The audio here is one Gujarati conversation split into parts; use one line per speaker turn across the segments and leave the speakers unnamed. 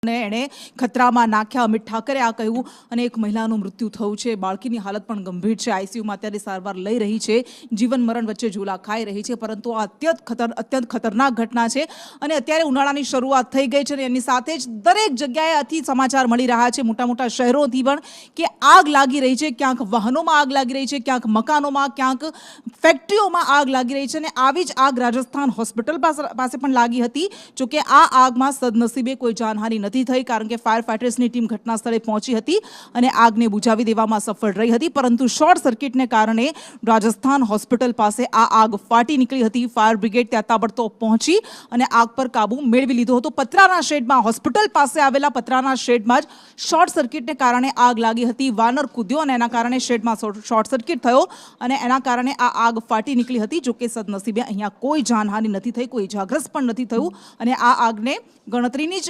ने एणे खतरामां नाख्या। अमित ठाकरे आ कह्युं અને એક મહિલાનું મૃત્યુ થયું છે। બાળકીની હાલત પણ ગંભીર છે। આઈસીયુમાં અત્યારે સારવાર લઈ રહી છે। જીવન મરણ વચ્ચે ઝૂલા ખાઈ રહી છે। પરંતુ આ અત્યંત ખતરનાક ઘટના છે અને અત્યારે ઉનાળાની શરૂઆત થઈ ગઈ છે અને એની સાથે જ દરેક જગ્યાએ અતિ સમાચાર મળી રહ્યા છે મોટા મોટા શહેરોથી પણ કે આગ લાગી રહી છે। ક્યાંક વાહનોમાં આગ લાગી રહી છે, ક્યાંક મકાનોમાં, ક્યાંક ફેક્ટરીઓમાં આગ લાગી રહી છે અને આવી જ આગ રાજસ્થાન હોસ્પિટલ પાસે પણ લાગી હતી। જોકે આ આગમાં સદનસીબે કોઈ જાનહાનિ નથી થઈ કારણ કે ફાયર ફાઇટર્સની ટીમ ઘટના સ્થળે પહોંચી હતી અને આગને બુઝાવી દેવામાં સફળ રહી હતી। પરંતુ શોર્ટ સર્કિટને કારણે રાજસ્થાન હોસ્પિટલ પાસે આ આગ ફાટી નીકળી હતી। ફાયર બ્રિગેડ ત્યાં તાબડતોબ પહોંચી અને આગ પર કાબુ મેળવી લીધો હતો। પતરાના શેડમાં, હોસ્પિટલ પાસે આવેલા પતરાના શેડમાં જ શોર્ટ સર્કિટને કારણે આગ લાગી હતી। વાનર કૂદ્યો અને એના કારણે શેડમાં શોર્ટ સર્કિટ થયો અને એના કારણે આ આગ ફાટી નીકળી હતી। જોકે સદનસીબે અહીંયા કોઈ જાનહાનિ નથી થઈ, કોઈ ઇજાગ્રસ્ત પણ નથી થયું અને આ આગને ગણતરીની જ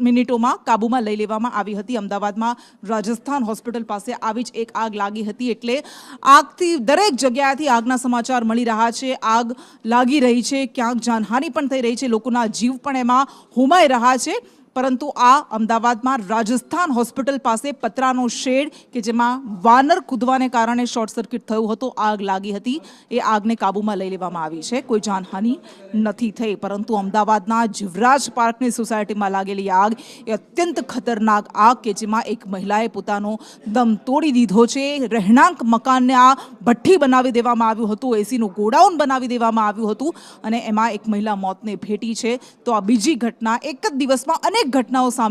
મિનિટોમાં કાબૂમાં લઈ લેવામાં આવી હતી। અમદાવાદમાં રાજસ્થાન હોસ્પિટલ પાસે આવી જ એક આગ લાગી હતી એટલે આગથી દરેક જગ્યાએથી આગના સમાચાર મળી રહ્યા છે। આગ લાગી રહી છે, ક્યાંક જાનહાનિ પણ થઈ રહી છે, લોકોના જીવ પણ એમાં હોમાઈ રહ્યા છે। પરંતુ આ અમદાવાદમાં રાજસ્થાન હોસ્પિટલ પાસે પતરાનો શેડ કે જેમાં વાનર કૂદવાને કારણે શોર્ટ સર્કિટ થયું હતું, આગ લાગી હતી, એ આગને કાબૂમાં લઈ લેવામાં આવી છે। કોઈ જાનહાનિ નથી થઈ। પરંતુ અમદાવાદના જીવરાજ પાર્કની સોસાયટીમાં લાગેલી આગ એ અત્યંત ખતરનાક આગ કે જેમાં એક મહિલાએ પોતાનો દમ તોડી દીધો છે। રહેણાંક મકાનને આ ભઠ્ઠી બનાવી દેવામાં આવ્યું હતું, એસીનું ગોડાઉન બનાવી દેવામાં આવ્યું હતું અને એમાં એક મહિલા મોતને ભેટી છે। તો આ બીજી ઘટના, એક જ દિવસમાં અનેક ઘટનાઓ સામે